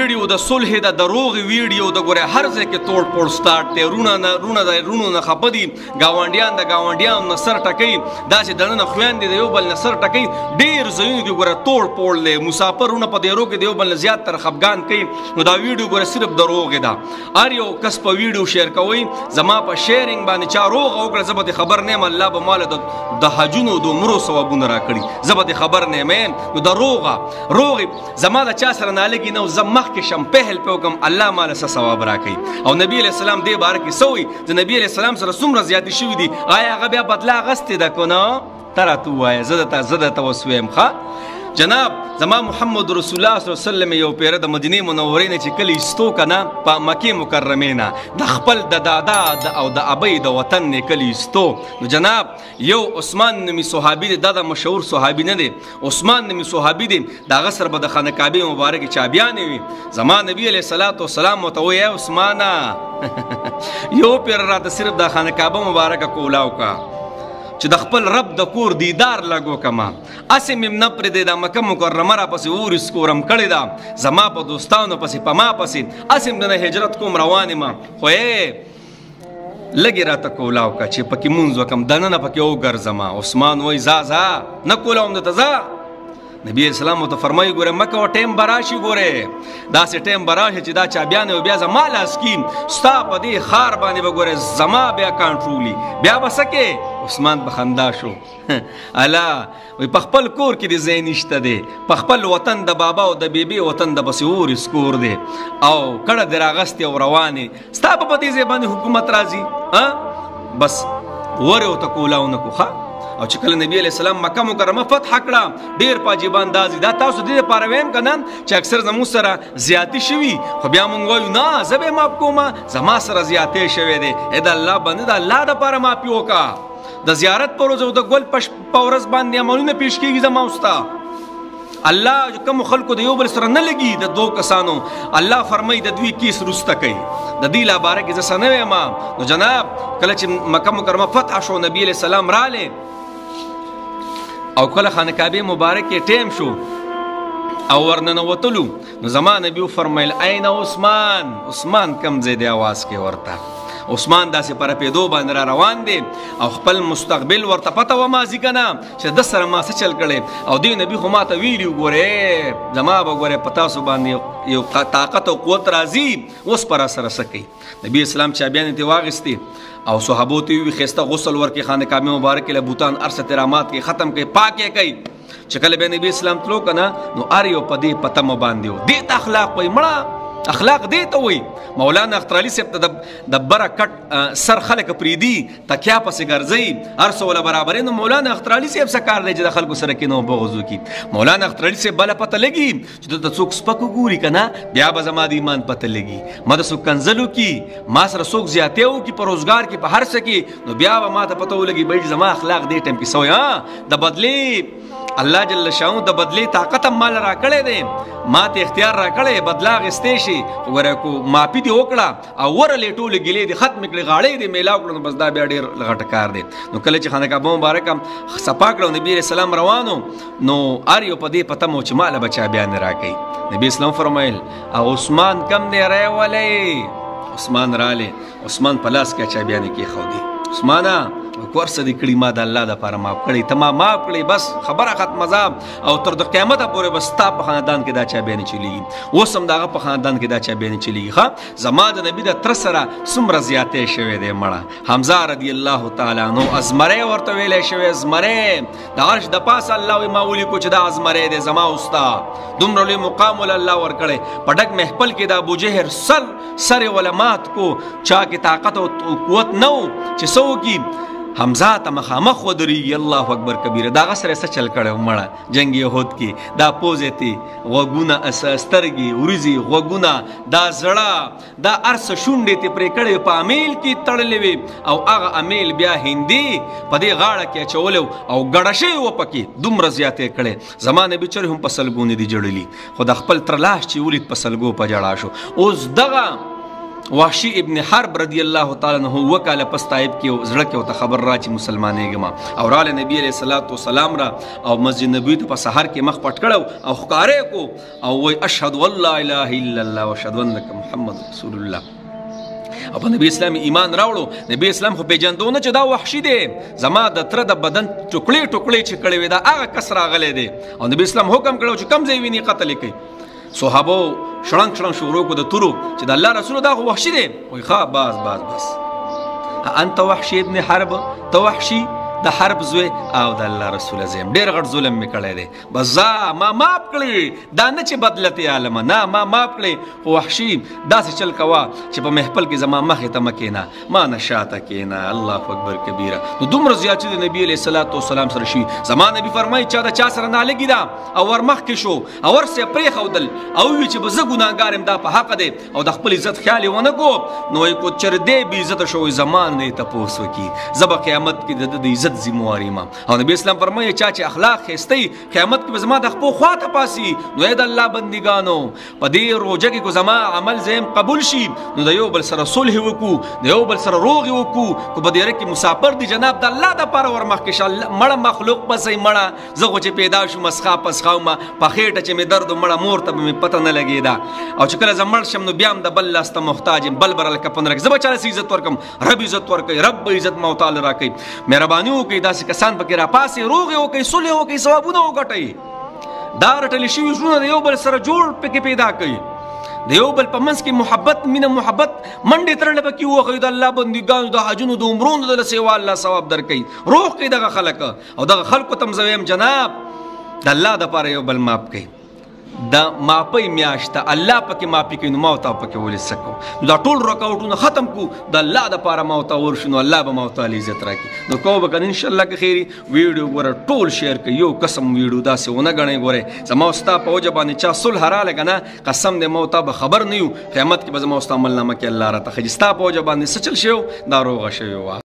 ویډیو د صلح د دروغ ویډیو د ګوره هر ځای کې توړ پوړ سٹارټ دی رونه د رونو نه خپه دي ګاونډیان د ګاونډیان نه سر ټکوي داسې دننه خویندې د یو بل نه سر ټکوي ډېر ځایونو کې ګوره توړ پوړ دی مسافرونه په دیرو کې د یو بل نه زیات تر خفګان کوي نو دا ویډیو ګوره صرف دروغ ده هر یو کس په ویډیو شیر کوي زما په شیرینګ باندې چا روغ وکړه زه به د خبر نه یم الله به ماله د حجونو د عمرو ثوابونه راکړي زه به د خبر نه یم نو د روغې زما د چا سره نالګي نه زه مخکې شم پهل پې وکړم الله ماله څه ثواب راکوي او نبي علیه السلام دې باره کې څه وایي د نبي علیه السلام سره څومره زیاتې شوي دي آیا هغه بیا بدله اخیستې ده که نه ته راته ووایه زه درته اوس ویم ښه جناب زما محمد رسول الله صلی الله علیه وسلم یو پیره د مدینې منورې نه چې کله ایستو که نه په مکې مکرمې نه د خپل د دادا او د ابۍ د وطن نه کله ایستو نو جناب یو عثمان نومي صحابي دی دا د مشهور صحابي نه دی عثمان نومي صحابي دی د هغه سره به د خانه کعبې مبارکې چابیانې وي زما نبي علیه الصلاة والسلام ورته وایي ای عثمانه یو پیره راته صرف د خانه کعبه مبارکه کولاو که چې د خپل رب د کور دیدار لګو کما اسې مې نه پرېږدی دا مکه مکرمه راپسې اور سکورم کړې ده زما په دوستانو پسې په ما پسې اسې مې دنه هجرت کوم روان یم خو لږې راته کولاو که چې پکې مونځ وکړم دننه پکې وګرځم عثمان وایي ځه نه کولاوم درته ځه نبی اسلام ورته فرمایي ګوره مه کوه ټایم به راشي ګورې داسې ټایم به راشي چې دا چابیانې او بیا زما لاس کې ستا په دې ښار باندې به ګورې زما بیا کنټرولي بیا به څه کې عثمان به خندا شو الله وایي په خپل کور کې دې ځای نشته دی په خپل وطن د بابا او د بیبي وطن د پسې اور سکور دی او کړه دې راغستې او روانې ستا به په دې ځای باندې حکومت راځي بس ورې ورته کولاو نه کو ښه او چې کله نبی علیه السلام مکه مکرمه فتح کړه ډېر پاجیبان دازي دا تاسو دې دپاره ویم که نه چې اکثر زموږ سره زیاتې شوي خو بیا مونږ وایو نه زه به یې ماف کومه زما سره زیاتې شوی دی د الله بنده د الله دپاره مافي وکړه د زیارت په ورځ او د ګل په ورځ باندې عملونه پیش کېږي زما ستا الله کوم خلکو د یو بل سره نه لګي د دوه کسانو الله فرمایي د دوی کیس رسته کوي د دې لا باره کې زه څه نه ویم نو جناب کله چې مکه مکرمه فتح شو نبي علیه السلام رالی او کله خانه کعبې مبارکې ټیم شو او ورننوتلو نو زما نبي وفرمیل این عثمان کم ځای دی اواز کې ورته عثمان داسې پر پیدو باندې را روان دی او خپل مستقبل ورته پته ومازي که نه چې د سره ما څه چل کړی او دې نبي خو ما ته ویلي ګورې زما به ګورې په تاسو باندې یو طاقت او قوت راځي اوس په را سره څه کوي نبي اسلام چابیانې ترې واخیستې او صحابو ته وی خسته غسل ورکې خانه کعبه مبارکه له بوتان ارس احترامات کې ختم کې پاکه کوي چې کله به نبی اسلام تلو کنه نو اریو پدې پته مو باندې دې اخلاق وي مړه اخلاق دې ته وي مولانا اختر علي صاحب ته د بره کټ سر خلک پریدي تکیا پسې ګرځي هر څه ولا برابرې نو مولانا اختر علي صاحب څه کار دی چې د خلکو سره کې نو بغض وکړي مولانا اختر علي صاحب بله پته لګي چې دلته څوک سپک وګوري که نه بیا به زما د ایمان پته لګي ما د څوک کنځل وکړي ما سره څوک زیاتی وکړي په روزګار کې په هر څه کې نو بیا به ما ته پته ولګي بل زما اخلاق دې ټایم کې سوی د بدلې الله جل شانو د بدلې طاقت هم مال را کړی دی ما ته اختیار را کړی بدلا اخیستی شي وګوره کو ماپي دې وکړه او ورلې ټولې ګیلې دې ختم کړې غاړې دې میلاو کړه نو بس دا بیا ډېر غټه کار دی نو کله چې خانه کعبه مبارکه صفا کړه نبي علیه السلام روانو نو هر یو په دې پته مو چې ماله به چابیانې راکوي نبي اسلام فرمایل او عثمان کم دی رایولی عثمان رالی عثمان په لاس کې چابیانې کېښودې عثمانه ورسه دې کړي ما د الله دپاره معاف کړی ته ما معاف کړی بس خبره ختمه ځه او تر د قیامته پورې بس ستا په خاندان کې دا چابیانې چلیږي اوس هم د هغه په خاندان کې دا چابیانې چلیږي ښه زما د نبي د تره سره څومره زیاتی شوی دی مړه حمزه رضی الله تعالی عنو ازمری ورته ویلی شوی ازمری د عرش د پاسه الله وایي ما ولیکو چې دا ازمری دی زما او ستا دومره لوی مقام ول الله ورکړی په ډک محفل کې د ابوجهر سر ولمات کو چا کې طاقت او قوت نه و چې څه وکړي حمزه ته مخامخ ودرېږي الله اکبر کبیره د هغه سره یې څه چل کړی مړه جنګ یهود کې دا پوزې تې غوږونه سترګې وریځې غوږونه دا زړه دا هر څه شونډې تې پرې کړې په امیل کې تړلې وې او هغه امیل بیا هندي په دې غاړه کې اچولی او ګډه شوې وه پکې دومره زیاتې کړې زما نبي چرې هم په سلګونې دي جړلي خو د خپل تر لاس چې ولید په سلګو په جړا شو اوس دغه وحشی ابن حرب رضی الله تعالی عنہ وکاله پس طائف کې زړه کې ته خبر را چې مسلمانېږم او راله نبی علیہ الصلوۃ والسلام را او مسجد نبوي ته په سحر کې مخ پټ کړو او ښکارې کو او وای اشهد ان لا اله الا الله واشهد انک محمد رسول الله. او په نبی اسلام ایمان راوړو. نبی اسلام خو پیژندونه چې دا وحشي دی زما د تره د بدن ټوکړې ټوکړې چې کړې وې دا هغه کس راغلی دی او نبی اسلام حکم کړو چې کم ځای ویني قتل یې کوي. صحابو شړنګ شړنګ شروع کو د تورو چې د الله رسول دا خو وحشي دی. وایي ښه بس انت وحشي ابن حرب ته وحشي د حرب زوی او د الله رسول زم ډېر غټ ظلم مې کړی دی بس زه ما معاف کړی دا نه چې بدلت عالمه نه ما معاف کړی خو وحشي داسې چل کوه چې په محفل کې زما مخې ته مه کښېنه ما نه شاته کښېنه الله اکبر کبیره. نو دومره زیات چې د نبي علیه الصلوۃ والسلام سره شي زما نبي فرمایي چا د چا سره نالګي ده او ور مخکې شو او ورسې یې پرېښودل او وویل چې به زه ګناهګار یم دا په حقه دی او د خپل عزت خیال یې ونه کو نو وایي کو چېرې دی بې عزته شوی زما نه یې تپوس وکړي زه به قیامت کې د ده د عزت ذمواري یم. او نبی اسلام فرمایي چا چې اخلاق ښایسته قیامت کې به زما د خپل خوا ته پاسي نو ای د الله بندګانو په دې روژه کې کو زما عمل زم قبول شي نو د یو بل سره صلح وکړو د یو بل سره روغې وکړو کو په دې کې مسافر دی جناب د الله دپاره ور مخکې شه مړه مخلوق پسې مړه زه خو چې پیدا شوم مسخا پسخاومه په خېټه چې مې درد مړه مور ته به مې پته نه لګېده او چې کله زه مړ شم نو بیا هم د بل لاس ته محتاج یم بل برل کفن راکړي زه به چاله عزت ورکړم رب عزت ورکوي رب عزت مو تعالی راکوي. مهرباني وکړئ داسې کسان پکې راپاسې روغې وکړئ صلح وکړئ ثوابونه وګټئ دا رټلې شوي زړونه د یو بل سره جوړ پکې پیدا کوي د یو بل په منځ کې محبت مینه محبت منډې ترړې پکې ووښئ د الله بندګانو د حجونو د عمرونو د سیوا الله ثواب درکوي روغ کړئ دغه خلک او دغه خلکو ته م زه وایم جناب د الله دپاره یو بل ماف کوي دا ماپی میاشته الله پکې ماپی کوي نو ما ورته پکې ولې څه کوو نو دا ټول رکاوټونه ختم کړو د الله دپاره ما ورته ورشو نو الله به ما ورته عزت راکړي. نو کوو به که نه انشاءالله که خیري ویډیو ګوره ټول شیر کوي یو قسم ویډیو داسې ونه ګڼئ ګورئ زما ستا په وجه باندې چا صلح راغله که نه قسم دی ما ورته به خبر نه یو قیامت کې به زما ستا عملنامه کې الله راته ښه چې ستا په وجه باندې څه چل شوی دا روغه شوې وه.